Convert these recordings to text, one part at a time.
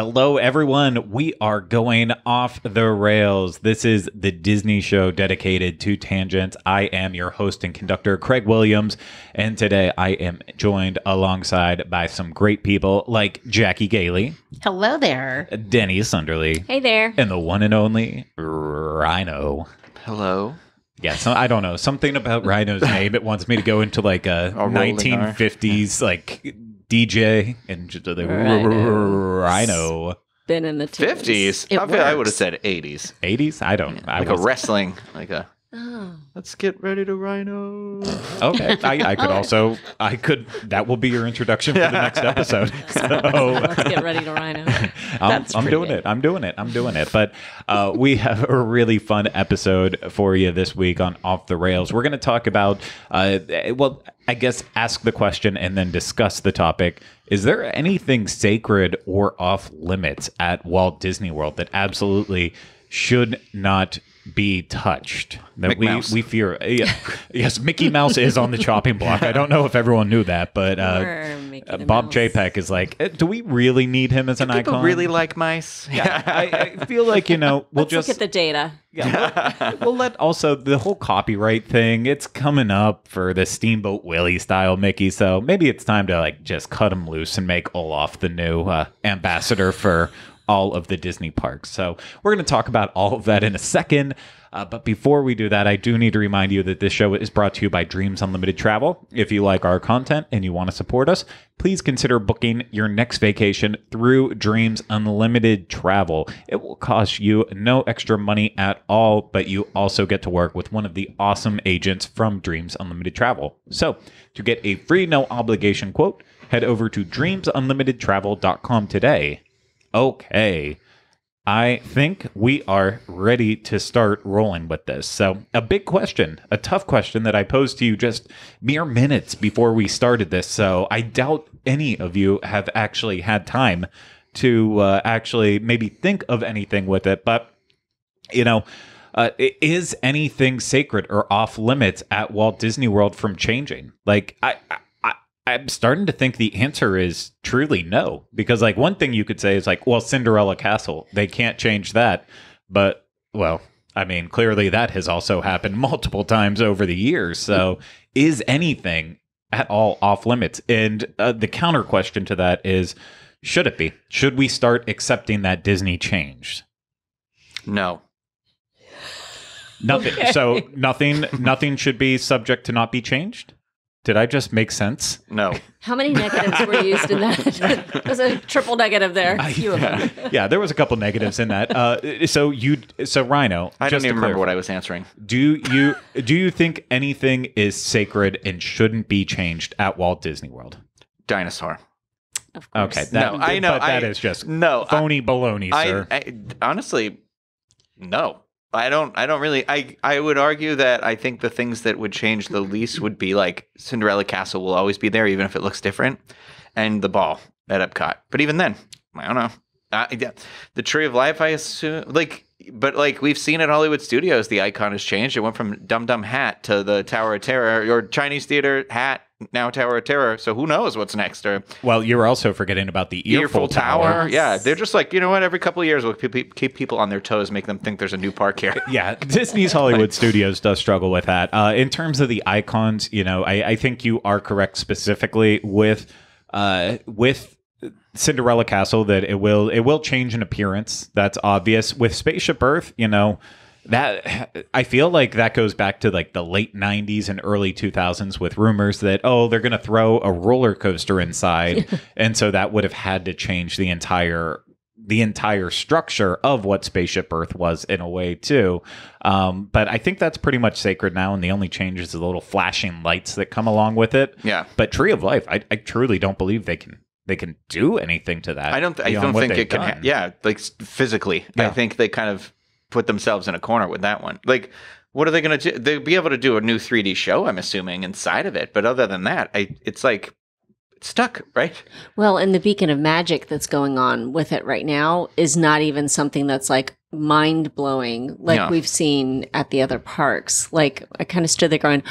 Hello, everyone. We are going off the rails. This is the Disney show dedicated to tangents. I am your host and conductor, Craig Williams, and today I am joined alongside by some great people like Jackie Gailey. Hello there. Denny Sunderly. Hey there. And the one and only Rhino. Hello. Yeah, so I don't know. Something about Rhino's name, it wants me to go into like a 1950s like DJ and just the Rhino. Been in the 50s? I would have said 80s. 80s? I don't know. Like a wrestling, like a... Oh. Let's get ready to Rhino. Okay, I could also, that will be your introduction for the next episode. So, Let's get ready to Rhino. I'm doing it. I'm doing it. But we have a really fun episode for you this week on Off the Rails. We're going to talk about, I guess ask the question and then discuss the topic. Is there anything sacred or off limits at Walt Disney World that absolutely should not be touched? That we fear. Yes, Mickey Mouse is on the chopping block. I don't know if everyone knew that, but Bob Chapek is like, do we really need him as an icon? People really like mice. Yeah, I feel like, we'll Let's just look at the data. Yeah, we'll let also the whole copyright thing. It's coming up for the Steamboat Willie style Mickey, so maybe it's time to like just cut him loose and make Olaf the new ambassador for all of the Disney parks. So we're going to talk about all of that in a second. But before we do that, I do need to remind you that this show is brought to you by Dreams Unlimited Travel. If you like our content and you want to support us, please consider booking your next vacation through Dreams Unlimited Travel. It will cost you no extra money at all, but you also get to work with one of the awesome agents from Dreams Unlimited Travel. So to get a free, no obligation quote, head over to dreamsunlimitedtravel.com today. Okay, I think we are ready to start rolling with this. So a big question, a tough question that I posed to you just mere minutes before we started this. So I doubt any of you have actually had time to actually maybe think of anything with it. But, is anything sacred or off limits at Walt Disney World from changing? Like, I'm starting to think the answer is truly no, because like one thing you could say is like, well, Cinderella Castle, they can't change that. But, well, I mean, clearly that has also happened multiple times over the years. So is anything at all off limits? And the counter question to that is, should it be? Should we start accepting that Disney changed? No. Nothing. Okay. So nothing should be subject to not be changed? Did I just make sense? No. How many negatives were used in that? There's a triple negative there. A few of them. Yeah, there was a couple negatives in that. So Rhino, I don't even remember what I was answering. Do you think anything is sacred and shouldn't be changed at Walt Disney World? Dinosaur. Of course. Okay, I know. But that is just phony baloney, sir. Honestly, no. I don't really, I would argue that I think the things that would change the least would be like Cinderella Castle will always be there, even if it looks different, and the ball at Epcot. But even then, I don't know. The Tree of Life, I assume, but we've seen at Hollywood Studios, the icon has changed. It went from Dum Dum Hat to the Tower of Terror, or Chinese Theater Hat, now Tower of Terror. So who knows what's next? Or well, you're also forgetting about the Earful Tower. Yeah, they're just like, you know what? Every couple of years, we'll keep people on their toes, make them think there's a new park here. Yeah, Disney's Hollywood Studios does struggle with that. In terms of the icons, I think you are correct specifically with Cinderella Castle that it will change in appearance. That's obvious. With Spaceship Earth, that I feel like that goes back to like the late 90s and early 2000s with rumors that they're going to throw a roller coaster inside, and so that would have had to change the entire structure of what Spaceship Earth was in a way too. But I think that's pretty much sacred now, and the only change is the little flashing lights that come along with it. Yeah. But Tree of Life, I truly don't believe they can do anything to that. I don't think it can. Like physically, yeah. I think they kind of put themselves in a corner with that one. Like, what are they going to do? They'll be able to do a new 3D show, I'm assuming, inside of it. But other than that, it's like it's stuck, right? Well, and the beacon of magic that's going on with it right now is not even something that's like mind blowing, like we've seen at the other parks. Like, I kind of stood there going,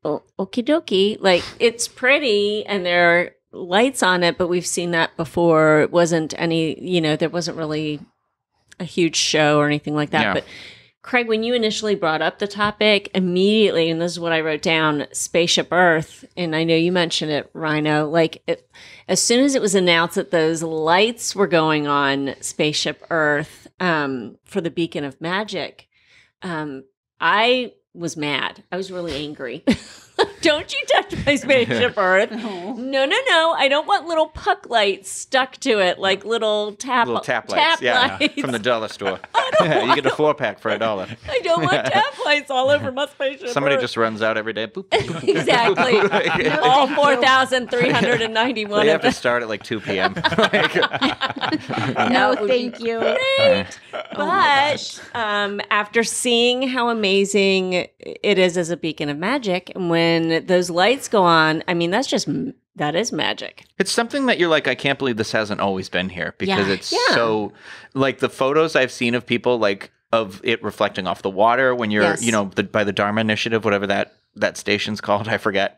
oh, okie dokie. Like, it's pretty, and they're lights on it, but we've seen that before. It wasn't any, there wasn't really a huge show or anything like that. Yeah. But Craig, when you initially brought up the topic, immediately, and this is what I wrote down, Spaceship Earth, and I know you mentioned it, Rhino, as soon as it was announced that those lights were going on Spaceship Earth for the Beacon of Magic, I was mad. I was really angry. Don't you touch my Spaceship Earth. No. I don't want little puck lights stuck to it, like little tap lights. From the dollar store. You get a 4-pack for $1. I don't want tap lights all over my Spaceship Somebody Earth. just runs out every day. Boop, boop, boop, boop. Exactly. All 4,391 They have of to them. start at 2 p.m. No, thank you. Great. But after seeing how amazing it is as a beacon of magic, and when those lights go on, I mean, that is magic. It's something that you're like, I can't believe this hasn't always been here, because it's Yeah. so, the photos I've seen of people, of it reflecting off the water when you're, Yes. by the Dharma Initiative, whatever that station's called, I forget.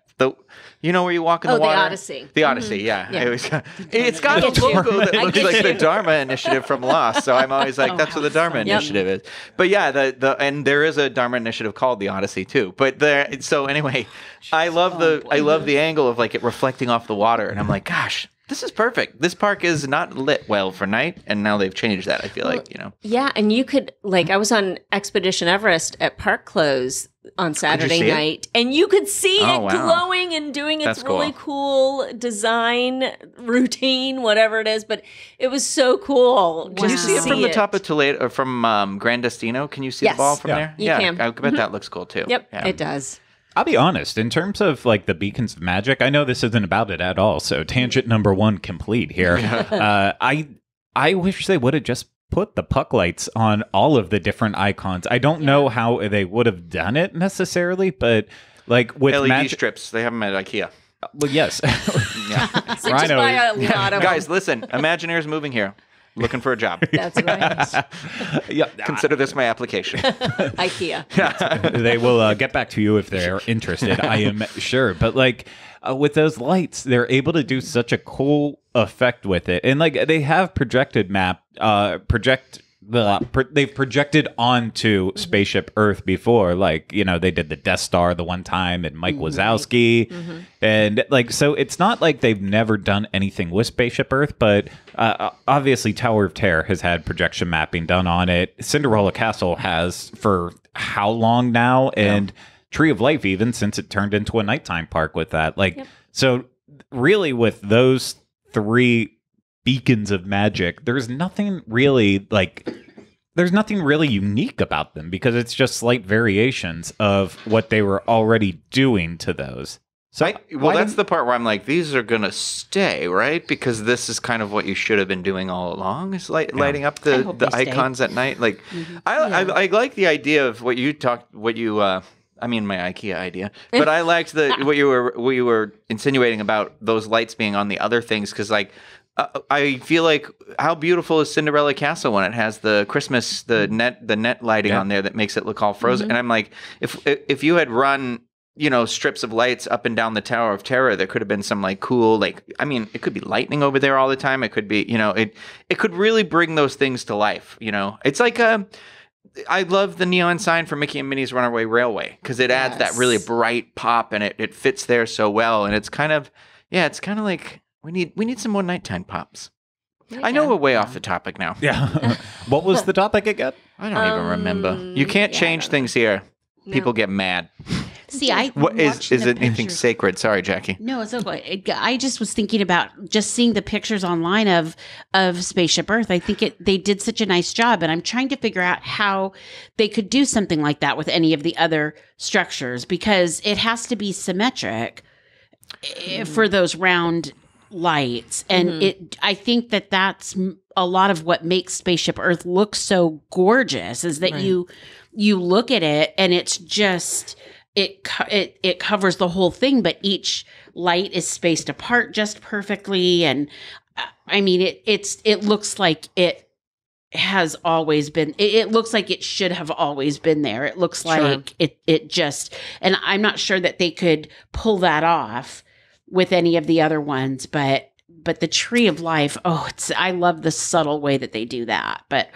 Where you walk in the water? The Odyssey. The Odyssey, yeah. Yeah. It's got a get you. logo that I looks get like the you. Dharma Initiative from Lost, so I'm always like, that's what the Dharma Initiative is. But yeah, and there is a Dharma Initiative called the Odyssey too. But so anyway, I love the angle of it reflecting off the water, and I'm like, gosh, this is perfect. This park is not lit well for night, and now they've changed that. I feel Yeah, and you could, I was on Expedition Everest at Park Close on Saturday see it? night, and you could see Oh, it wow. glowing and doing its That's really cool design routine, whatever it is, but it was so cool. Can you just see to it from the top of Toledo, or from Gran Destino? Can you see Yes. the ball from Yeah. there? You yeah, can. I bet that looks cool too. Yep, Yeah. it does. I'll be honest, in terms of the beacons of magic, I know this isn't about it at all. So tangent number 1 complete here. I wish they would have just put the puck lights on all of the different icons. I don't know how they would have done it necessarily, but with LED magic strips, they have them at IKEA. Well, yes. Yeah. So just buy a lot of Guys, listen, Imagineers moving here, looking for a job. That's right. Yeah, Consider this my application. IKEA. they will get back to you if they're interested. I am sure. But with those lights, they're able to do such a cool effect with it, and they have they've projected onto Spaceship Earth before. They did the Death Star the one time, and Mike Wazowski, and so it's not like they've never done anything with Spaceship Earth, but obviously Tower of Terror has had projection mapping done on it. Cinderella Castle has for how long now, and Tree of Life even since it turned into a nighttime park with that. So really with those 3 beacons of magic, there's nothing really unique about them, because it's just slight variations of what they were already doing to those. So that's the part where I'm like, these are gonna stay, right? Because this is kind of what you should have been doing all along, is lighting up the hope they stay. icons at night. I like the idea of what you my IKEA idea, but I liked what you were insinuating about those lights being on the other things, because I feel like, how beautiful is Cinderella Castle when it has the Christmas the net lighting on there that makes it look all frozen. And I'm like, if you had run strips of lights up and down the Tower of Terror, there could have been some cool, it could be lightning over there all the time. It could be, it could really bring those things to life. It's I love the neon sign for Mickey and Minnie's Runaway Railway, because it adds that really bright pop, and it fits there so well. And it's kind of like, we need some more nighttime pops. I know we're way off the topic now. Yeah. What was the topic again? I don't even remember. You can't change things here. No. People get mad. See, I What is watching the it anything pictures- sacred? Sorry, Jackie. No, it's okay. I just was thinking about just seeing the pictures online of Spaceship Earth. I think they did such a nice job, and I'm trying to figure out how they could do something like that with any of the other structures, because it has to be symmetric for those round lights, and I think that's a lot of what makes Spaceship Earth look so gorgeous, is that you look at it and it's just it covers the whole thing, but each light is spaced apart just perfectly. And I mean, it looks like it has always been, it looks like it should have always been there. It looks like it just, and I'm not sure that they could pull that off with any of the other ones, but the Tree of Life, I love the subtle way that they do that. But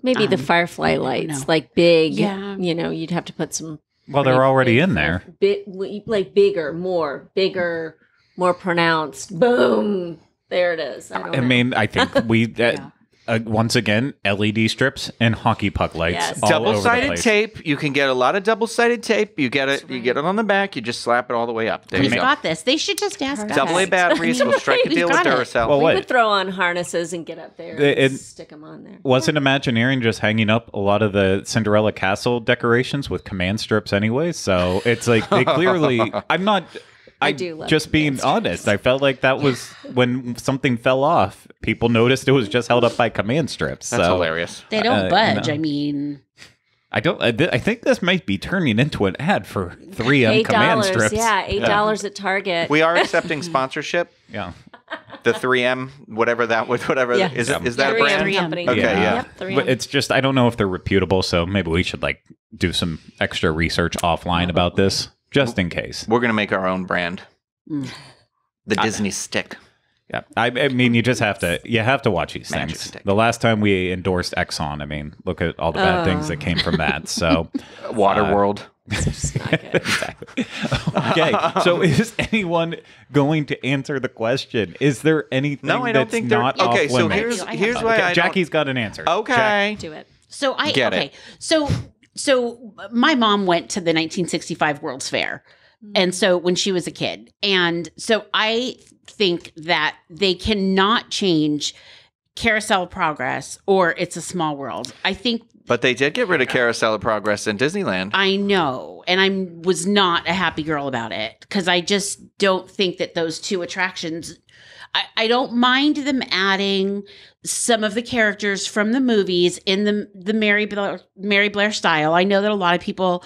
Maybe the firefly don't lights, know. like big. Yeah. You'd have to put some. Well, they're pretty already big in there. Like bigger, more pronounced. Boom! There it is. I don't I know. mean, I think we once again LED strips and hockey puck lights. Yes. All over the Double-sided place. tape. You can get a lot of double-sided tape. You get it. You get it on the back. You just slap it all the way up. There we've you go. got this. They should just ask us. Double A batteries. We'll strike a We've deal with got it. Duracell. Well, we what? would throw on harnesses and get up there It- and stick them on there. Wasn't Imagineering just hanging up a lot of the Cinderella Castle decorations with command strips anyway? So it's like they clearly. I do love just being command honest. I felt like that was when something fell off. People noticed it was just held up by command strips. That's so hilarious. They don't budge. no. I mean, I don't. I think this might be turning into an ad for 3M command $8, strips. yeah, $8 at Target. We are accepting sponsorship. Yeah. The 3M, whatever that would, whatever Yeah. is Yeah. it? Is that a 3M brand? 3M. company. Okay, yeah. Yep, 3M. But it's just I don't know if they're reputable, so maybe we should like do some extra research offline about this, just in case. We're gonna make our own brand. Mm. The Disney stick. Yeah, I mean, you just have to watch these Magic things. stick. The last time we endorsed Exxon, I mean, look at all the bad things that came from that. So, Waterworld. exactly. Okay, so is anyone going to answer the question? Is there anything No, I don't that's think they're not okay. off So limits? here's why I don't- Jackie's got an answer. Okay. Do it. so I Get okay. it. So my mom went to the 1965 World's Fair. And so when she was a kid. And so I think that they cannot change Carousel of Progress or It's a Small World. I think But they did get rid of Carousel of Progress in Disneyland. I know, and I was not a happy girl about it because I just don't think that those two attractions. I don't mind them adding some of the characters from the movies in the Mary Blair style. I know that a lot of people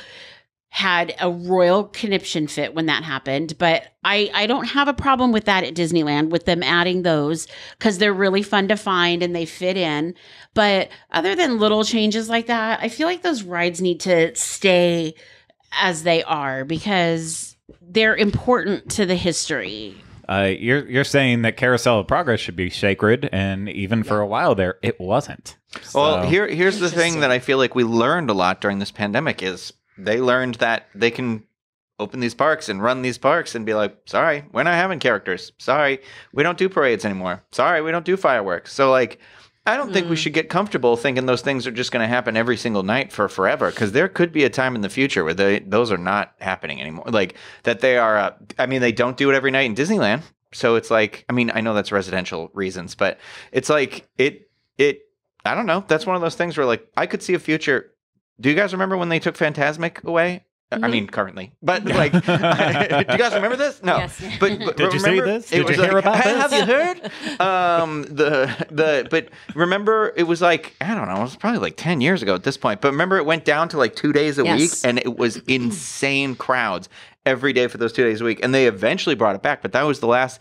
had a royal conniption fit when that happened, but I don't have a problem with that at Disneyland with them adding those because they're really fun to find and they fit in. But other than little changes like that, I feel like those rides need to stay as they are because they're important to the history. You're saying that Carousel of Progress should be sacred, and even for a while there, it wasn't. Well, So- here's the thing that I feel like we learned a lot during this pandemic is they learned that they can open these parks and run these parks and be like, sorry, we're not having characters. Sorry, we don't do parades anymore. Sorry, we don't do fireworks. So like, I don't think we should get comfortable thinking those things are just going to happen every single night for forever because there could be a time in the future where those are not happening anymore. Like that they are, I mean, they don't do it every night in Disneyland. So it's like, I mean, I know that's residential reasons, but it's like I don't know. That's one of those things where like I could see a future. Do you guys remember when they took Phantasmic away? I mean, currently, but like, do you guys remember this? No, Yes. but Did you see remember, this? it Did was you hear like, about this? Have you heard? But remember, it was like I don't know, it was probably like 10 years ago at this point. But remember, it went down to like 2 days a Yes. week, and it was insane crowds every day for those 2 days a week. And they eventually brought it back, but that was the last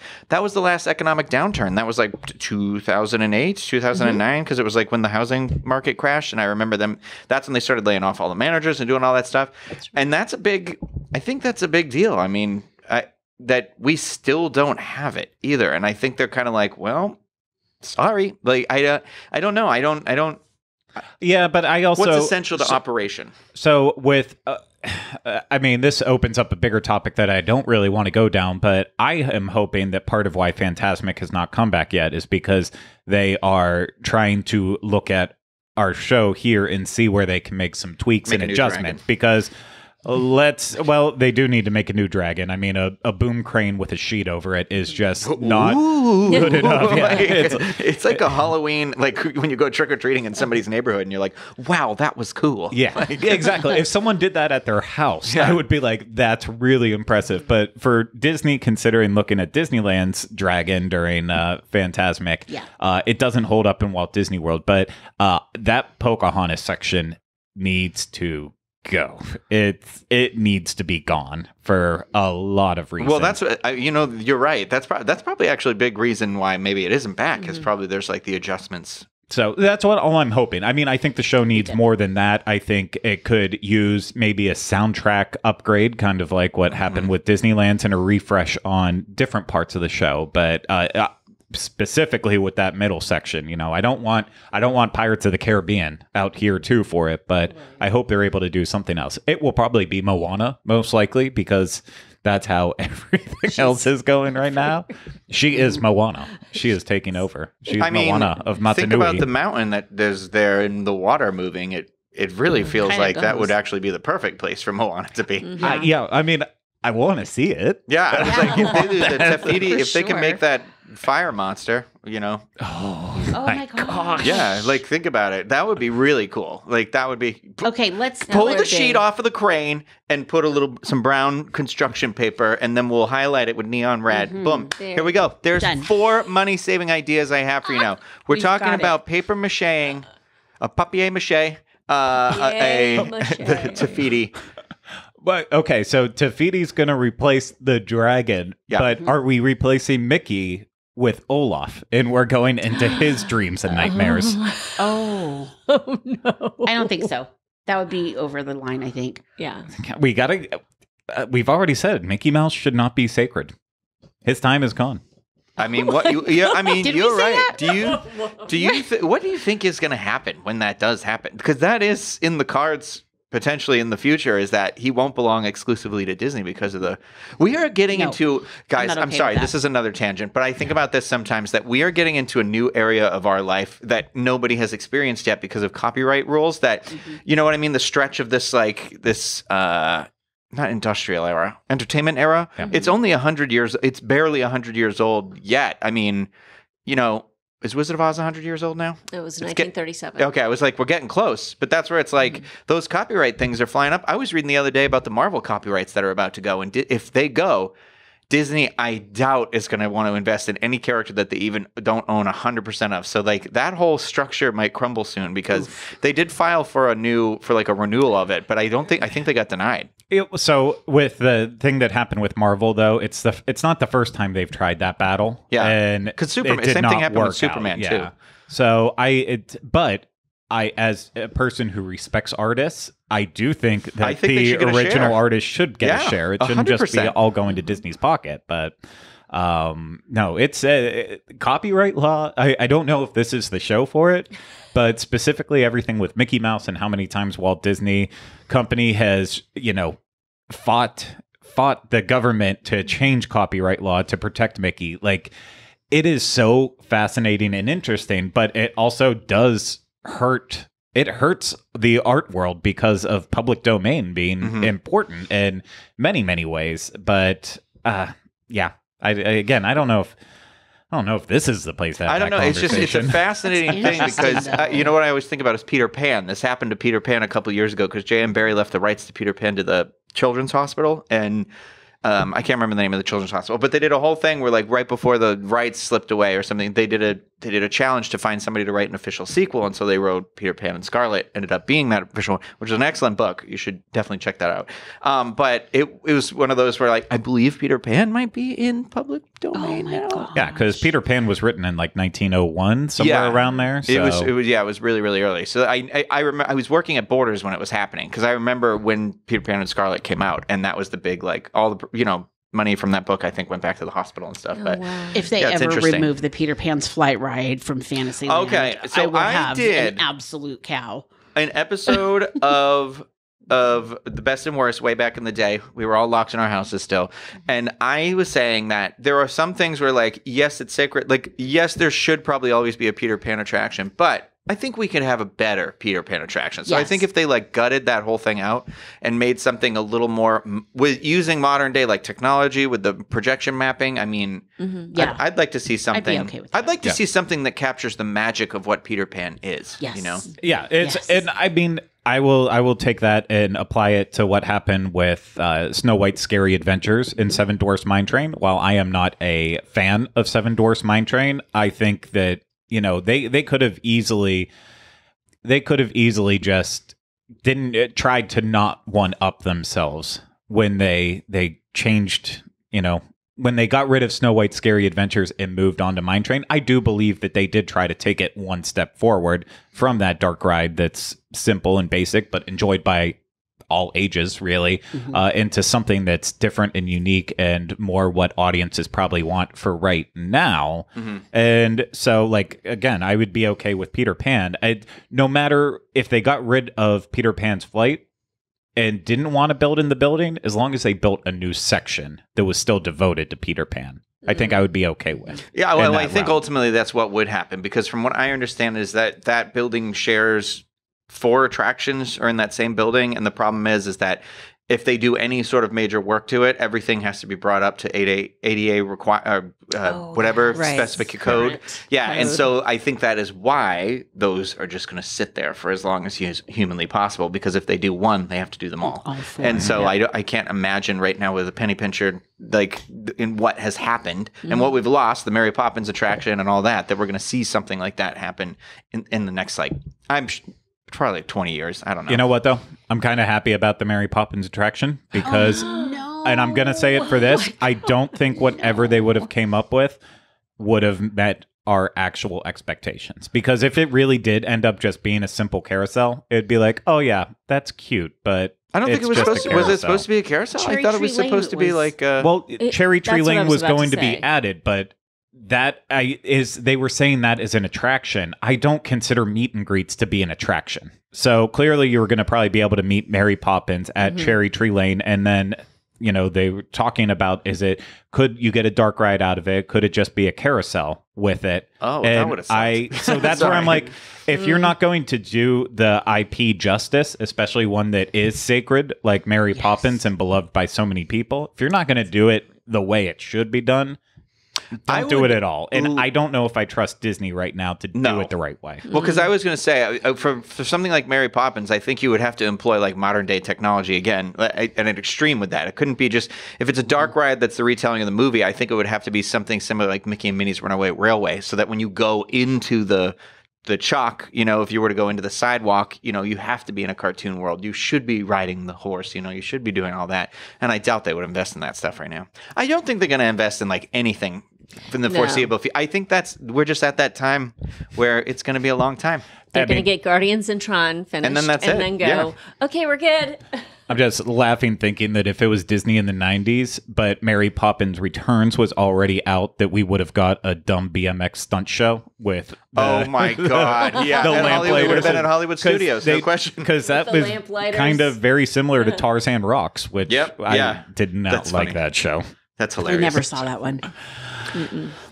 economic downturn. That was like 2008, 2009, because it was like when the housing market crashed. And I remember that's when they started laying off all the managers and doing all that stuff. And I think that's a big deal. I mean, that we still don't have it either. And I think they're kind of like, well, sorry. Like, I don't know. I don't. Yeah, but I also What's essential to operation? So with, I mean, this opens up a bigger topic that I don't really want to go down, but I am hoping that part of why Phantasmic has not come back yet is because they are trying to look at our show here and see where they can make some tweaks Make and a new adjustments dragon. because they do need to make a new dragon. I mean, a boom crane with a sheet over it is just not Ooh. good enough. Yeah, Like, it's- it's like a Halloween, like when you go trick or treating in somebody's neighborhood, and you're like, "Wow, that was cool." Yeah, exactly. If someone did that at their house, I would be like, that's really impressive. But for Disney, considering looking at Disneyland's dragon during Phantasmic, it doesn't hold up in Walt Disney World. But that Pocahontas section needs to go. It needs to be gone for a lot of reasons. Well, that's what you're right. That's probably actually a big reason why maybe it isn't back. Is probably there's like the adjustments So that's all I'm hoping. I mean, I think the show needs more than that. I think it could use maybe a soundtrack upgrade, kind of like what happened with Disneyland, and a refresh on different parts of the show. But specifically with that middle section, you know, I don't want Pirates of the Caribbean out here too for it, but I hope they're able to do something else. It will probably be Moana, most likely, because that's how everything else is going right now. She is Moana. She is taking over. She's Moana of Matanui. Think about the mountain that there's there in the water moving. It really feels Kinda like that does. would actually be the perfect place for Moana to be. Yeah. I mean, I want to see it. Yeah, I was like, if they do the Tafiti, For if they can sure. make that fire monster, you know, Oh my gosh. yeah, like think about it. That would be really cool. Like that would be Okay, let's pull would the be. sheet off of the crane and put some brown construction paper, and then we'll highlight it with neon red. Boom. There. Here we go. There's Done. 4 money-saving ideas I have for you now. We're We've talking got it. about paper macheing, a papier-mâché, Yay, a mache. the Tafiti. But okay, so Tafiti's going to replace the dragon, Yeah. but are we replacing Mickey with Olaf, and we're going into his dreams and nightmares? Oh, Oh no. I don't think so. That would be over the line, I think. Yeah. We gotta. We've already said Mickey Mouse should not be sacred. His time is gone. I mean, what you? Yeah, I mean, Did we you're say right. that? Do you? What do you think is going to happen when that does happen? Because that is in the cards potentially in the future. Is that he won't belong exclusively to Disney because of the? We are getting No, into guys. not I'm okay sorry, with that. this is another tangent, but I think about this sometimes that we are getting into a new area of our life that nobody has experienced yet because of copyright rules. That Mm-hmm. you know what I mean? The stretch of this not industrial era, entertainment era. Yeah. It's only 100 years. It's barely 100 years old yet. I mean, you know, is Wizard of Oz 100 years old now? It was Let's get- 1937. Okay, I was like, we're getting close, but that's where it's like those copyright things are flying up. I was reading the other day about the Marvel copyrights that are about to go, and if they go, Disney, I doubt is going to want to invest in any character that they even don't own 100% of. So like that whole structure might crumble soon because they did file for a renewal of it, but I think they got denied. So with the thing that happened with Marvel, though, it's not the first time they've tried that battle. Yeah. and 'Cause Superman- it did same not thing happened with work Superman, out. too. Yeah. So I, as a person who respects artists, I do think that I think they the should get a original share. artist should get Yeah, a share. It shouldn't just be 100%. all going to Disney's pocket. But no, it's copyright law. I don't know if this is the show for it, but specifically everything with Mickey Mouse and how many times Walt Disney Company has, fought the government to change copyright law to protect Mickey. Like, it is so fascinating and interesting, but it also does hurt. It hurts the art world because of public domain being important in many, many ways. But yeah, I don't know if this is the place to have I don't that know. It's a conversation. fascinating thing Interesting, because though. you know what I always think about is Peter Pan. This happened to Peter Pan a couple years ago because J.M. Barrie left the rights to Peter Pan to the Children's Hospital, and I can't remember the name of the Children's Hospital, but they did a whole thing where, like, right before the rights slipped away or something, they did a challenge to find somebody to write an official sequel, and so they wrote Peter Pan and Scarlet. Ended up being that official one, which is an excellent book. You should definitely check that out. But it was one of those where, like, I believe Peter Pan might be in public domain Oh my now. God. Yeah, because Peter Pan was written in like 1901, somewhere Yeah. around there. So. It was really, really early. So I remember I was working at Borders when it was happening because I remember when Peter Pan and Scarlet came out, and that was the big, like, all the money from that book I think went back to the hospital and stuff. Oh, But wow. If they Yeah, it's ever interesting. remove the Peter Pan's flight ride from Fantasyland, Okay, so I will I have did- an absolute cow. an episode of the best and worst way back in the day, we were all locked in our houses still, and I was saying that there are some things where, like, yes, it's sacred, like, yes, there should probably always be a Peter Pan attraction, but I think we could have a better Peter Pan attraction. So I Yes. think if they, like, gutted that whole thing out and made something a little more with using modern day, like, technology with the projection mapping, I mean, Yeah. I'd like to see something. okay with I'd that. like to see something that captures the magic of what Peter Pan is. Yes. You know. Yeah, it's Yes. and I mean I will take that and apply it to what happened with Snow White's Scary Adventures in Seven Dwarfs Mine Train. While I am not a fan of Seven Dwarfs Mine Train, I think that they could have easily just tried to not one up themselves when they changed when they got rid of Snow White's Scary Adventures and moved on to Mine Train, I do believe that they did try to take it one step forward from that dark ride that's simple and basic, but enjoyed by all ages, really, into something that's different and unique and more what audiences probably want for right now. And so, like, again, I would be okay with Peter Pan. No matter if they got rid of Peter Pan's flight and didn't want to build in the building, as long as they built a new section that was still devoted to Peter Pan, I think I would be okay with. Yeah, well, I think realm. ultimately that's what would happen, because from what I understand is that that building shares 4 attractions are in that same building, and the problem is that if they do any sort of major work to it, everything has to be brought up to ADA whatever right. specific code. Current Yeah, and code. so I think that is why those are just going to sit there for as long as humanly possible, because if they do one, they have to do them all. All 4. And so I can't imagine right now with a penny pincher, like in what has happened and what we've lost, the Mary Poppins attraction and all that we're going to see something like that happen in the next, like, probably 20 years. I don't know. You know what, though? I'm kind of happy about the Mary Poppins attraction because, No. and I'm going to say it for this, I don't think whatever they would have came up with would have met our actual expectations. Because if it really did end up just being a simple carousel, it'd be like, oh yeah, that's cute, but I don't think it's it was just a supposed to. Was it carousel. supposed to be a carousel? Cherry I thought it was Tree supposed to Lane be was- like. Well, Cherry Tree that's what I Lane was was about going to to be say. added, but they were saying that as an attraction. I don't consider meet and greets to be an attraction. So clearly you were going to probably be able to meet Mary Poppins at Cherry Tree Lane, and then they were talking about, could you get a dark ride out of it? Could it just be a carousel with it? Oh, that would've sucked. So that's where I'm Sorry. like, if you're not going to do the IP justice, especially one that is sacred like Mary Poppins and beloved by so many people, if you're not going to do it the way it should be done, I don't do would- it at all. And I don't know if I trust Disney right now to do No. it the right way. Well, because I was going to say, for something like Mary Poppins, I think you would have to employ like modern day technology again, at an extreme with that. It couldn't be just, if it's a dark ride that's the retelling of the movie, I think it would have to be something similar like Mickey and Minnie's Runaway Railway, so that when you go into the chalk, if you were to go into the sidewalk, you have to be in a cartoon world. You should be riding the horse, you should be doing all that. And I doubt they would invest in that stuff right now. I don't think they're going to invest in like anything in the No. foreseeable future. I think we're just at that time where it's going to be a long time. They're I going to mean- get Guardians and Tron finished, And then that's it. then go, Yeah. okay, we're good. I'm just laughing thinking that if it was Disney in the 90s, but Mary Poppins Returns was already out, that we would have got a dumb BMX stunt show with Oh my God! Yeah, the and Hollywood would have been lamplighters. at Hollywood Studios, no question. Because that the was lamplighters. kind of very similar to Tarzan Rocks, which Yep, I yeah. did not That's like funny. that show. That's I hilarious. never saw that one.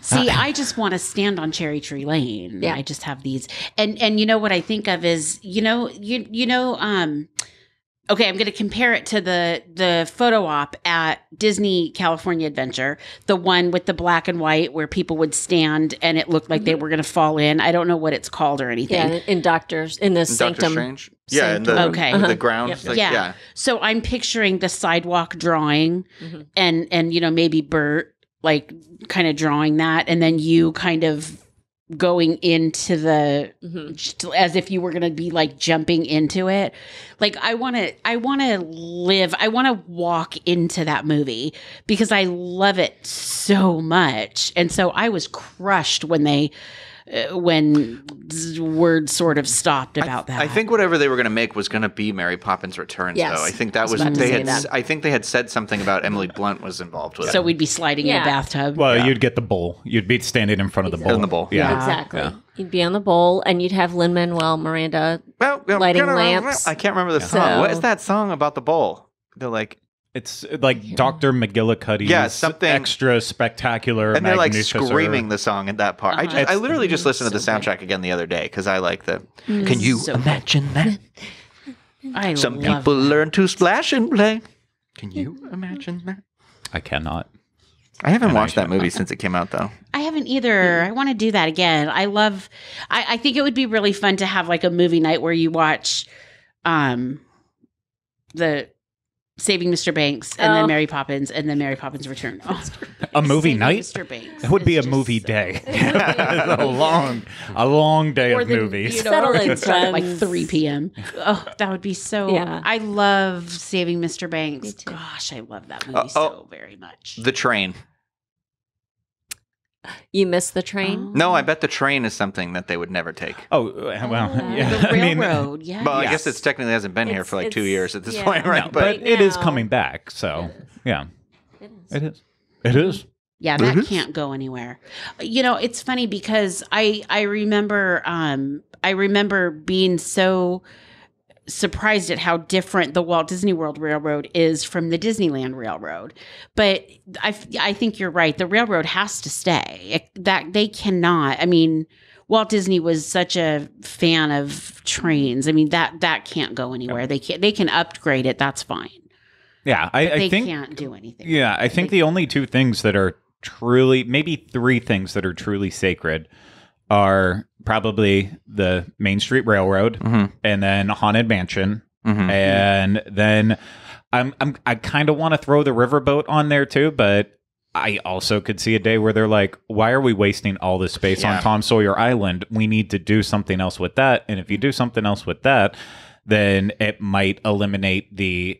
See, I just want to stand on Cherry Tree Lane. Yeah. I just have these, and you know what I think of is, okay, I'm going to compare it to the photo op at Disney California Adventure, the one with the black and white where people would stand and it looked like they were going to fall in. I don't know what it's called or anything. Yeah, in the Doctor Sanctum. Strange. Yeah, and the, Sanctum. Okay. the grounds. Yep. Like, Yeah. yeah. So I'm picturing the sidewalk drawing Mhm. and maybe Bert like kind of drawing that, and then you kind of going into the Mhm. as if you were going to be like jumping into it. Like I want to walk into that movie because I love it so much. And so I was crushed when word sort of stopped about that. I think whatever they were going to make was going to be Mary Poppins Returns. Yes. Though I think that I was was about to they say had. that. I think they had said something about Emily Blunt was involved with so it. we'd be sliding in Yeah. a bathtub. Well, Yeah. you'd get the bowl. You'd be standing in front of the bowl. In the bowl. Yeah. Exactly. Yeah. You'd be on the bowl, and you'd have Lin-Manuel Miranda. Well, lighting lamps. I can't remember the song. What is So- that song about the bowl? They're like, It's like Dr. McGillicuddy's Yeah, something- extra spectacular, and they're like magnificent- screaming the song at that part. Uh-huh. I literally just listened to the So good. soundtrack again the other day because I like the. Can you So imagine that? I Some love people that. learn to splash and play. Can you imagine that? I cannot. I haven't And watched I that movie since it came out, though. I haven't either. I want to do that again. I think it would be really fun to have like a movie night where you watch the Saving Mr. Banks and Oh. then Mary Poppins and then Mary Poppins Return. Oh, A movie Saving night? Mr. Banks. It would be is a just movie so- day. a long day Or of the, movies. You know, Settle or it in, could start at like friends. 3 p.m. Oh, that would be so. Yeah. I love Saving Mr. Banks. Me too. Gosh, I love that movie oh. so very much. The Train. You missed the train? No, I bet the train is something that they would never take. Oh, well, yeah. The I mean, railroad, yeah. Well, I Yeah. guess it's technically hasn't been here It's- for like 2 it's- years at this yeah. point, right? no, but Right it is now- coming back. So, yeah, It is. it is. It is. Yeah, that can't go anywhere. You know, it's funny because I remember being so surprised at how different the Walt Disney World Railroad is from the Disneyland Railroad. But I think you're right. The railroad has to stay. That they cannot. I mean, Walt Disney was such a fan of trains. I mean, that can't go anywhere. They can upgrade it. That's fine. Yeah, They I think. can't do anything. Yeah, I think the only two things that are truly, maybe three things that are truly sacred, are probably the Main Street Railroad, and then Haunted Mansion, and then I kind of want to throw the riverboat on there too, but I also could see a day where they're like, why are we wasting all this space Yeah. on Tom Sawyer Island? We need to do something else with that. And if you do something else with that, then it might eliminate the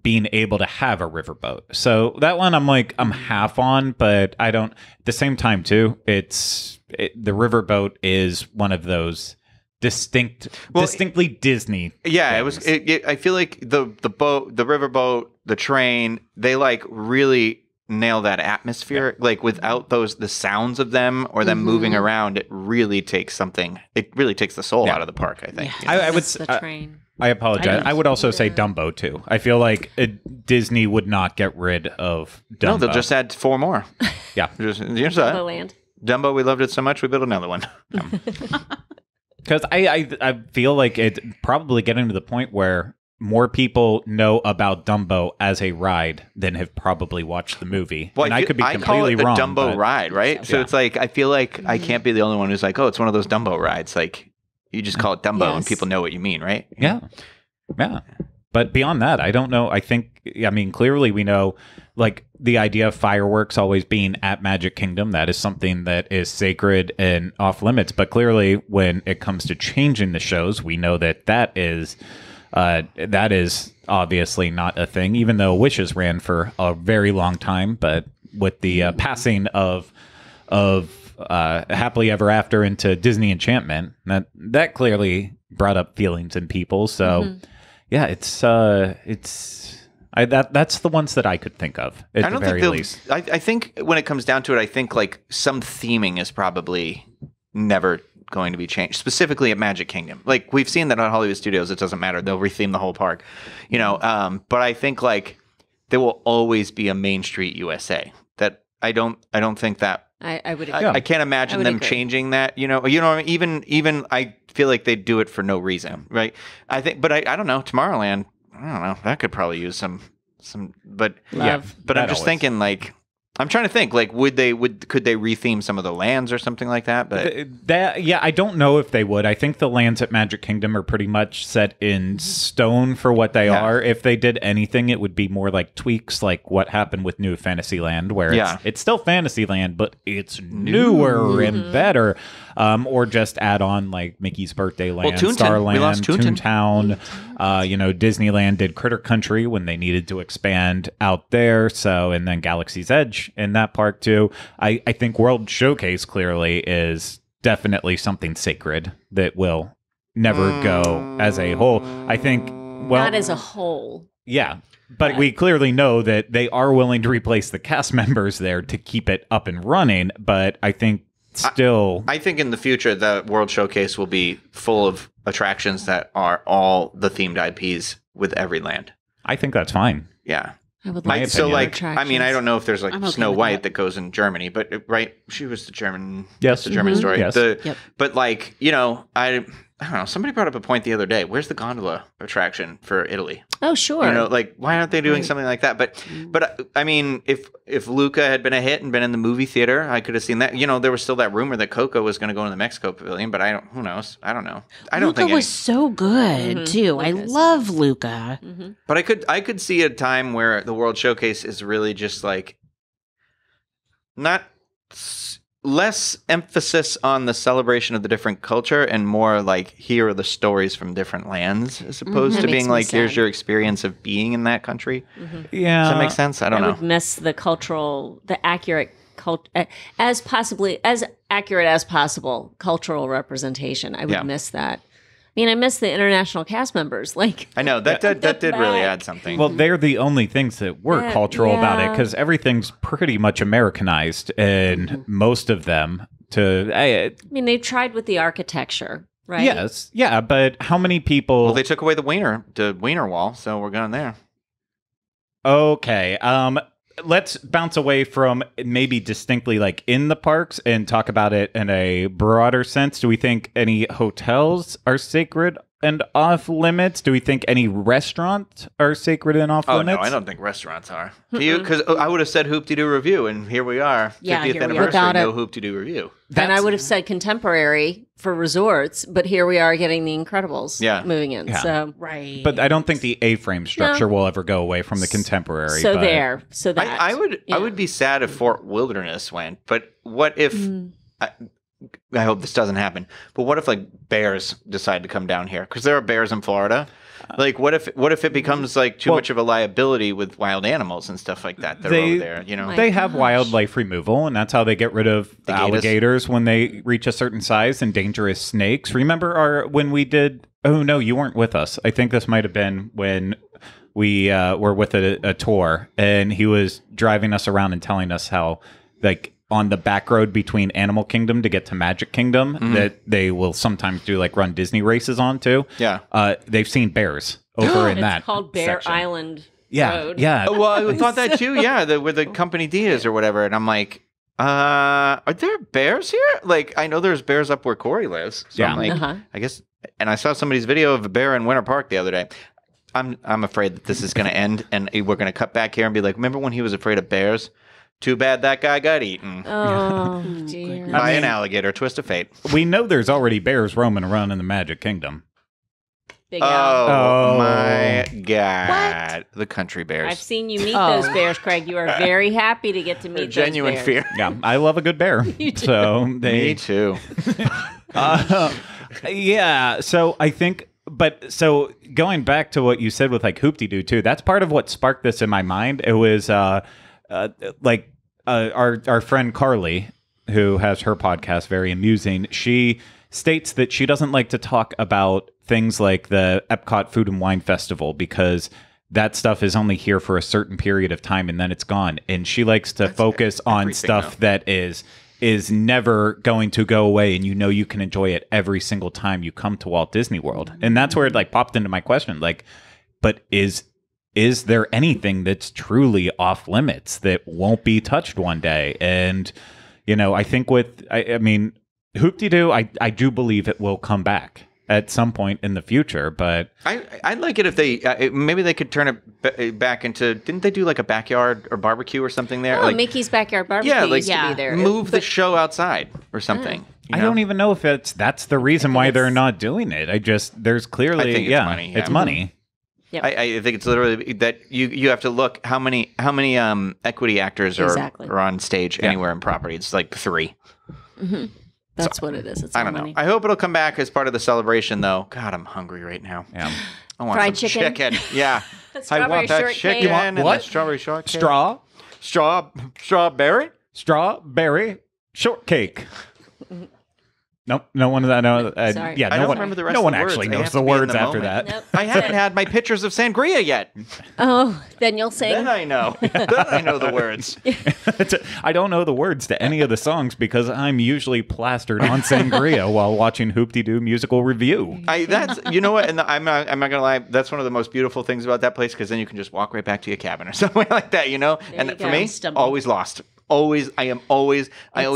being able to have a riverboat. So that one I'm half on, but I don't, at the same time too, the riverboat is one of those distinctly Disney. Yeah, things. I feel like the boat, the riverboat, the train, they like really nail that atmosphere. Like without the sounds of them or them moving around, it really takes the soul out of the park, I think. Yeah. you know? I would Missed the s- train. I apologize. I would also say Dumbo too. I feel like Disney would not get rid of Dumbo. No, they'll just add 4 more. Yeah. Just, The land. Dumbo, we loved it so much, we built another one. Because I feel like it's probably getting to the point where more people know about Dumbo as a ride than have probably watched the movie. Well, and I could be call completely it the wrong. Dumbo but- ride, right? So Yeah. it's like I feel like I can't be the only one who's like, oh, it's one of those Dumbo rides. Like you just call it Dumbo and Yes. people know what you mean, right? Yeah. Yeah. But beyond that, I don't know. I mean, clearly we know like the idea of fireworks always being at Magic Kingdom, that is something that is sacred and off limits. But clearly when it comes to changing the shows, we know that is obviously not a thing, even though Wishes ran for a very long time. But with the passing of Happily Ever After into Disney Enchantment, that clearly brought up feelings in people. So yeah, that's the ones that I could think of at I the don't very think least. I think when it comes down to it, I think like some theming is probably never going to be changed, specifically at Magic Kingdom. Like we've seen that on Hollywood Studios, it doesn't matter; they'll retheme the whole park, you know. But I think like there will always be a Main Street USA. That I don't think that I would agree. I can't imagine I would them agree. changing that. You know what I mean? Even I feel like they do it for no reason, right? I think, but I don't know. Tomorrowland, I don't know. That could probably use some, but Love. But I'm That just always. thinking like. I'm trying to think like could they retheme some of the lands or something like that? But I don't know if they would. I think the lands at Magic Kingdom are pretty much set in stone for what they Yeah. are. If they did anything, it would be more like tweaks, like what happened with New Fantasyland, where Yeah. it's still Fantasyland, but it's newer and better. Or just add on like Mickey's Birthday Land, Toontown. Starland, We lost Toontown. Toontown. Disneyland did Critter Country when they needed to expand out there. So, and then Galaxy's Edge in that park too. I think World Showcase clearly is definitely something sacred that will never go as a whole. I think, well, Not as a whole. yeah. But we clearly know that they are willing to replace the cast members there to keep it up and running. But I think still, I think in the future the World Showcase will be full of attractions that are all the themed IPs with every land. I think that's fine. Yeah. I would My like So opinion. like I mean I don't know if there's like I'm okay Snow with White that. that goes in Germany, but right, she was the German. Yes. that's the German story. Yes. Yep. But like I don't know. Somebody brought up a point the other day. Where's the gondola attraction for Italy? Oh, sure. You know, like why aren't they doing Right. something like that? But I mean, if Luca had been a hit and been in the movie theater, I could have seen that. You know, there was still that rumor that Coco was going to go in the Mexico Pavilion, but who knows? I don't know. I don't Luca think. was so good too. I Luca's- love Luca. But I could see a time where the World Showcase is really just like not less emphasis on the celebration of the different culture and more like here are the stories from different lands as opposed That to makes being me like here's sad. your experience of being in that country. Yeah. Does that make sense? I don't I know. would miss the accurate as possibly as accurate as possible cultural representation. I would Yeah. miss that. I mean, I miss the international cast members. Like, I know that did really back. add something. Well, they're the only things that were Yeah, cultural about it yeah. because everything's pretty much Americanized, and most of them I mean, they tried with the architecture, right? yes, yeah, but how many people? Well, they took away the Wiener Wall, so we're going there. Okay. Let's bounce away from maybe distinctly like in the parks and talk about it in a broader sense. Do we think any hotels are sacred and off limits? Do we think any restaurants are sacred and off Oh limits? no, I don't think restaurants are. Do you? Because I would have said Hoop-de-Doo review, and here we are, 50th Yeah, here we are. anniversary, Without no it. Hoop-de-Doo review. And I would have said contemporary for resorts, but here we are getting the Incredibles moving in. Yeah. So, Right. But I don't think the A-frame structure will ever go away from the contemporary. so but there. So that. I would Yeah. be sad if Fort Wilderness went, but what if? I hope this doesn't happen. But what if like bears decide to come down here? Because there are bears in Florida. Like what if it becomes like too much of a liability with wild animals and stuff like that? They're over there, you know. They have wildlife removal, and that's how they get rid of The gators. alligators when they reach a certain size and dangerous snakes. Remember when we did? Oh no, you weren't with us. I think this might have been when we were with a tour, and he was driving us around and telling us how, like, on the back road between Animal Kingdom to get to Magic Kingdom, that they will sometimes do like run Disney races on too. Yeah. They've seen bears over in it's that. called Bear section. Island Yeah, Road. yeah. Oh, well, I thought that too. Yeah, where the company D is or whatever, and I'm like, are there bears here? Like, I know there's bears up where Corey lives. So Yeah. I'm like, Uh-huh. I guess. And I saw somebody's video of a bear in Winter Park the other day. I'm afraid that this is going to end, and we're going to cut back here and be like, remember when he was afraid of bears? Too bad that guy got eaten Oh, dear. by an alligator. Twist of fate. We know there's already bears roaming around in the Magic Kingdom. Big Al. Oh. My God. The country bears. I've seen you meet Oh. those bears, Craig. You are very happy to get to meet Genuine those bears. fear. Yeah, I love a good bear. You do. So Me they, too. yeah. So I think, but so going back to what you said with like Hoop-de-Doo too, that's part of what sparked this in my mind. It was our friend Carly, who has her podcast, very amusing. She states that she doesn't like to talk about things like the Epcot Food and Wine Festival because that stuff is only here for a certain period of time and then it's gone. And she likes to focus on everything, stuff that is never going to go away, and you can enjoy it every single time you come to Walt Disney World. And that's where it like popped into my question, like, but is there anything that's truly off limits that won't be touched one day? And I think I mean Hoop-de-Doo, I do believe it will come back at some point in the future, but I'd like it if they maybe they could turn it back into. Didn't they do like a backyard or barbecue or something there? Oh, like, Mickey's Backyard Barbecue yeah, like used to be there. move the show outside or something. I don't even know if that's the reason why they're not doing it. There's clearly I think it's money, yeah. it's money. I think it's literally that you have to look how many equity actors Exactly. are on stage anywhere in property. It's like 3. That's what it is. It's I all don't know. money. I hope it'll come back as part of the celebration, though. God, I'm hungry right now. Yeah. I want Fried some chicken? Yeah, I Strawberry want that shortcake? chicken You want and what? the strawberry shortcake. Strawberry. Strawberry shortcake. Nope, no one I know. Sorry. Yeah, I no don't one. remember the rest no of one the words. actually They knows have the to be in words the after moment. that. Nope. I haven't had my pictures of sangria yet. Oh, then you'll sing. Then I know. Then I know the words. I don't know the words to any of the songs because I'm usually plastered on sangria while watching Hoop-de-Doo musical review. That's you know what, and I'm not gonna lie. That's one of the most beautiful things about that place because then you can just walk right back to your cabin or something like that. And you for go. me, Stumble. always lost. Always, I always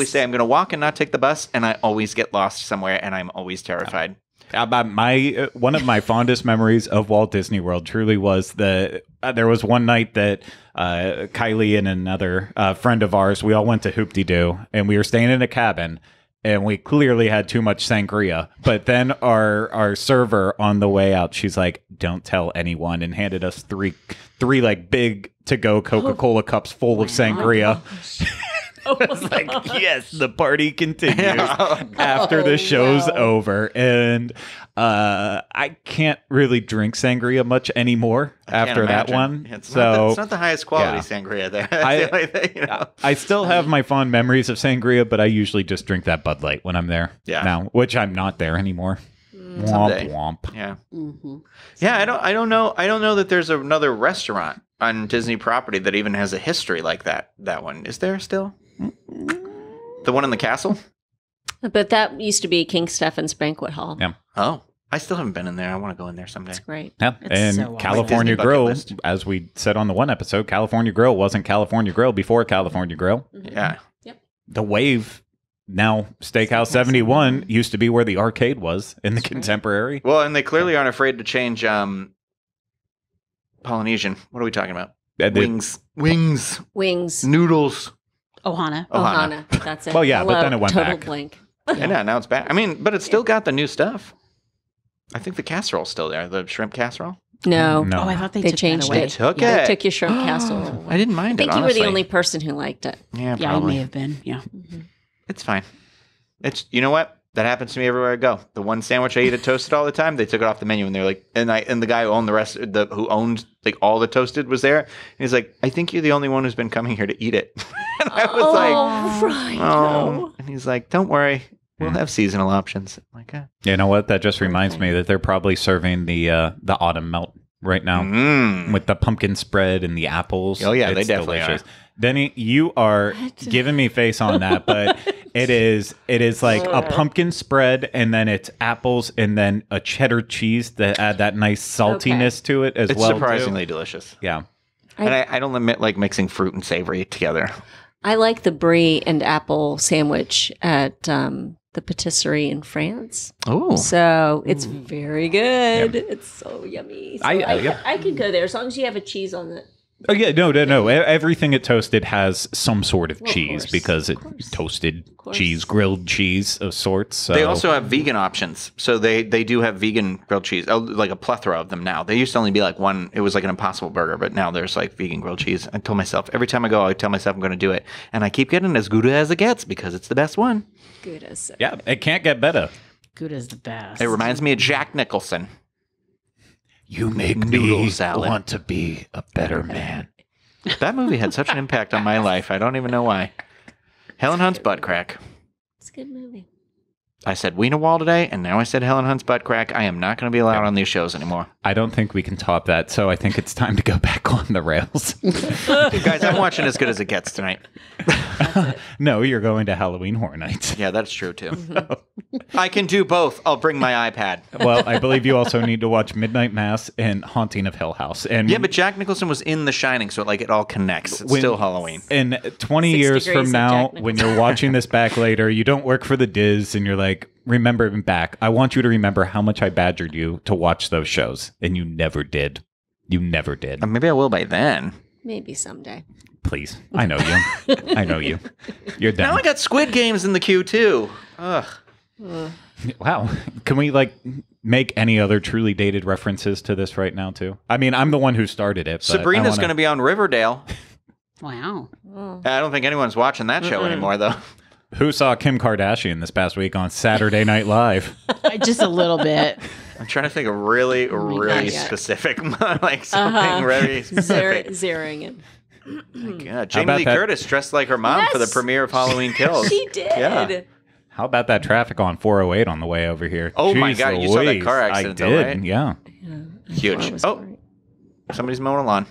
say I'm gonna walk and not take the bus, and I always get lost somewhere, and I'm always terrified. One of my fondest memories of Walt Disney World truly was there was one night that Kylie and another friend of ours, we all went to Hoop-de-Doo, and we were staying in a cabin, and we clearly had too much sangria. But then our server on the way out, she's like, "Don't tell anyone," and handed us three like big to-go Coca-Cola cups full of sangria. It's like, yes, the party continues Yeah. after the show's wow. over. And I can't really drink sangria much anymore Can't after that imagine. one. It's So it's not the highest quality yeah. sangria there. That's I- the only thing, you know? I still have my fond memories of sangria, but I usually just drink that Bud Light when I'm there Yeah. now, which I'm not there anymore. Someday. Womp womp. Yeah. Mm-hmm. Yeah, I don't know that there's another restaurant on Disney property that even has a history like that one. Is there still? The one in the castle? But that used to be King Stephen's Banquet Hall. Yeah. Oh, I still haven't been in there. I want to go in there someday. It's great. Yeah, It's and so awesome. California Disney bucket Grill, list. as we said on the one episode, California Grill wasn't California Grill before California Grill. Yeah. The Wave, now Steakhouse 71, used to be where the arcade was in the That's right. Contemporary. Well, and they clearly aren't afraid to change Polynesian. What are we talking about? Wings. Wings. Noodles. Ohana. Ohana. Ohana. That's it. Well, yeah, but then it went Total back. blank. And now it's back. I mean, but it's still got the new stuff. I think the casserole's still there. The shrimp casserole. No. No. Oh, I thought they, They took changed that away. They took They it. took your shrimp casserole. I didn't I mind think it. you were the honestly. only person who liked it. Yeah, Yeah, I probably. may have been. Yeah. It's fine. It's you know what? That happens to me everywhere I go. The one sandwich I eat at Toasted all the time, they took it off the menu and they're like, and the guy who owned who owned like all the Toasted was there. And he's like, I think you're the only one who's been coming here to eat it. And I was like, right. oh. And he's like, don't worry, we'll have seasonal options. I'm like, You know what? That just reminds me that they're probably serving the autumn melt right now with the pumpkin spread and the apples. Oh, yeah, they It's definitely delicious. Denny, you are giving me face on that, but it is like a pumpkin spread and then it's apples and then a cheddar cheese that add that nice saltiness to it as it's well. surprisingly delicious. Yeah. And I don't like mixing fruit and savory together. I like the brie and apple sandwich at the patisserie in France. Oh, So it's very good. It's so yummy. So I- I could go there as long as you have a cheese on it. Oh yeah, no. Everything at Toasted has some sort of Well, of cheese course, because of it's course. toasted course. cheese, grilled cheese of sorts. So. they also have vegan options. So they do have vegan grilled cheese, like a plethora of them now. They used to only be like one. It was like an Impossible Burger, but now there's like vegan grilled cheese. I told myself every time I go, I tell myself I'm going to do it, and I keep getting as good as it gets because it's the best one. Good as Yeah, it can't get better. Good as the best. It reminds me of Jack Nicholson. You make Noodle salad. want to be a better man. That movie had such an impact on my life. I don't even know why. Helen Hunt's butt crack. It's a good movie. I said Weena Wall today, and now I said Helen Hunt's butt crack. I am not going to be allowed on these shows anymore. I don't think we can top that, so I think it's time to go back on the rails. Guys, I'm watching As Good as It Gets tonight. No, you're going to Halloween Horror Nights. Yeah, that's true too. I can do both. I'll bring my iPad. Well, I believe you also need to watch Midnight Mass and Haunting of Hill House. And Yeah, but Jack Nicholson was in The Shining, so it all connects. It's When- still Halloween. in 20 6 years degrees from of now, Jack when you're watching this back later, you don't work for the Diz and you're like, remembering back, I want you to remember how much I badgered you to watch those shows. And you never did. You never did. Maybe I will by then. Maybe someday. Please. I know you. I know you. You're Now I done. got Squid Games in the queue too. Ugh. Wow. Can we make any other truly dated references to this right now too? I mean, I'm the one who started it. But Sabrina's going to be on Riverdale. Wow. I don't think anyone's watching that show anymore, though. Who saw Kim Kardashian this past week on Saturday Night Live? Just a little bit. I'm trying to think of really God. specific, like something very specific. Zeroing it. Yeah, Jamie about Lee that- Curtis dressed like her mom for the Yes. premiere of Halloween Kills. She did. Yeah. How about that traffic on 408 on the way over here? Oh my Jeez God, you saw that Louise. car accident I though, did, right? yeah. Huge. Was Oh, great. somebody's mowing a lawn.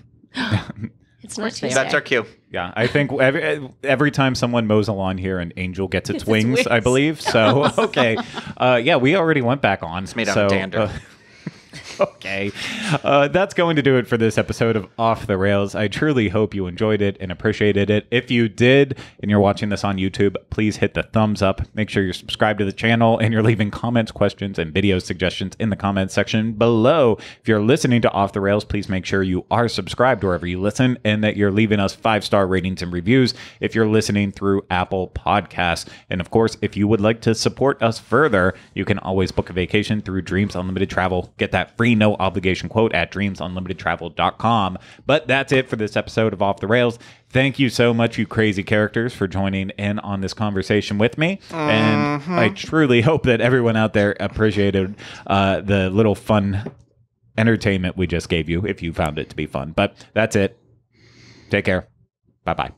It's not they Tuesday. That's our cue. Yeah, I think every time someone mows a lawn here, an angel gets its Gets its wings, I wings. believe. So, okay. Yeah, we already went back on. It's made out of dander. Okay. That's going to do it for this episode of Off the Rails. I truly hope you enjoyed it and appreciated it. If you did and you're watching this on YouTube, please hit the thumbs up. Make sure you're subscribed to the channel and you're leaving comments, questions, and video suggestions in the comments section below. If you're listening to Off the Rails, please make sure you are subscribed wherever you listen and that you're leaving us 5-star ratings and reviews if you're listening through Apple Podcasts. And of course, if you would like to support us further, you can always book a vacation through Dreams Unlimited Travel. Get that free free no obligation quote at dreamsunlimitedtravel.com. But that's it for this episode of Off the Rails. Thank you so much, you crazy characters, for joining in on this conversation with me. And I truly hope that everyone out there appreciated the little fun entertainment we just gave you, if you found it to be fun. But that's it. Take care. Bye-bye.